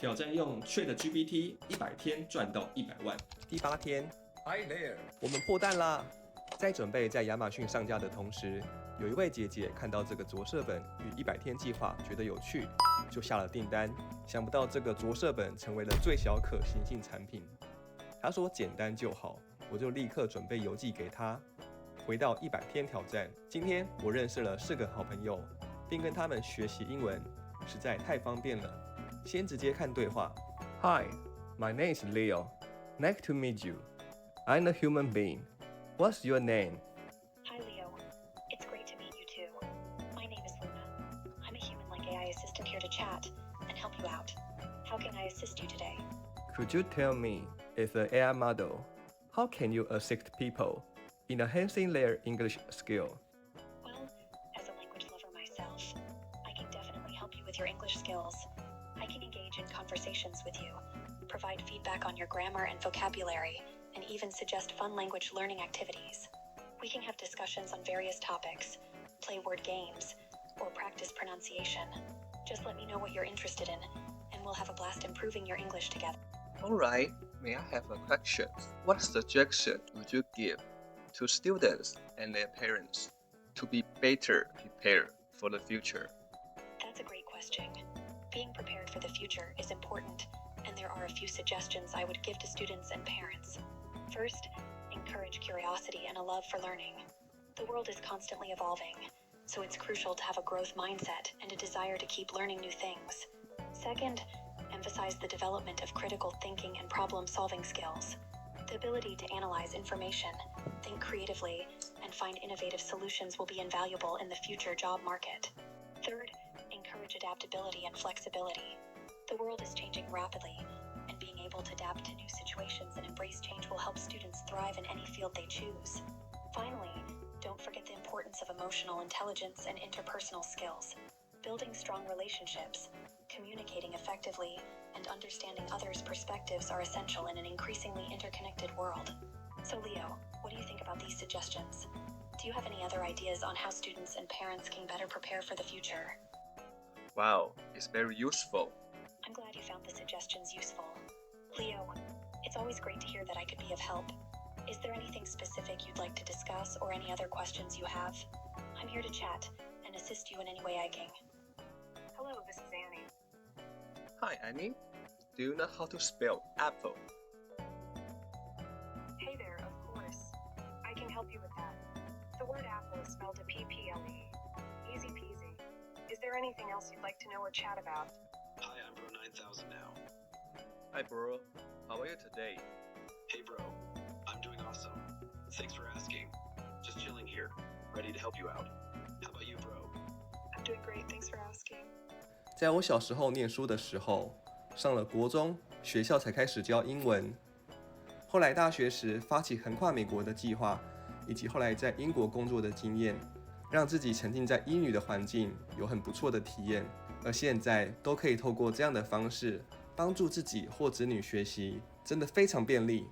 挑战用ChatGPT 100天赚到100万。第8天 Hi there， 我们破蛋啦！在准备在亚马逊上架的同时，有一位姐姐看到这个着色本与100天计划，觉得有趣，就下了订单。想不到这个着色本成为了最小可行性产品。她说简单就好，我就立刻准备邮寄给她。回到100天挑战，今天我认识了4个好朋友，并跟他们学习英文，实在太方便了。先直接看对话。Hi, my name is Leo. Nice to meet you. I'm a human being. What's your name? Hi, Leo. It's great to meet you too. My name is Luna. I'm a human-like AI assistant here to chat and help you out. How can I assist you today? Could you tell me, as an AI model, how can you assist people in enhancing their English skill? Well, as a language lover myself, I can definitely help you with your English skills. I can engage in conversations with you, provide feedback on your grammar and vocabulary, and even suggest fun language learning activities. We can have discussions on various topics, play word games, or practice pronunciation. Just let me know what you're interested in, and we'll have a blast improving your English together. Alright, may I have a question? What suggestion would you give to students and their parents to be better prepared for the future? That's a great question. Being prepared for the future is important, and there are a few suggestions I would give to students and parents. First, encourage curiosity and a love for learning. The world is constantly evolving, so it's crucial to have a growth mindset and a desire to keep learning new things. Second, emphasize the development of critical thinking and problem-solving skills. The ability to analyze information, think creatively, and find innovative solutions will be invaluable in the future job market. Third, encourage adaptability and flexibility. The world is changing rapidly, and being able to adapt to new situations and embrace change will help students thrive in any field they choose. Finally, don't forget the importance of emotional intelligence and interpersonal skills. Building strong relationships, communicating effectively, and understanding others' perspectives are essential in an increasingly interconnected world. So Leo, what do you think about these suggestions? Do you have any other ideas on how students and parents can better prepare for the future? Wow, it's very useful. I'm glad you found the suggestions useful. Leo, it's always great to hear that I could be of help. Is there anything specific you'd like to discuss or any other questions you have? I'm here to chat and assist you in any way I can. Hello, this is Annie. Hi, Annie. Do you know how to spell apple? Hey there, of course. I can help you with that. The word apple is spelled A-P-P-L-E. Easy peasy. Is there anything else you'd like to know or chat about? Hi, I'm Bro 9000 now. Hi, bro. How are you today? Hey, bro. I'm doing awesome. Thanks for asking. Just chilling here, ready to help you out. How about you, bro? I'm doing great, thanks for asking. 在我小时候念书的时候，上了国中，学校才开始教英文。后来大学时发起横跨美国的计划，以及后来在英国工作的经验，让自己沉浸在英语的环境，有很不错的体验。而现在都可以透过这样的方式帮助自己或子女学习，真的非常便利。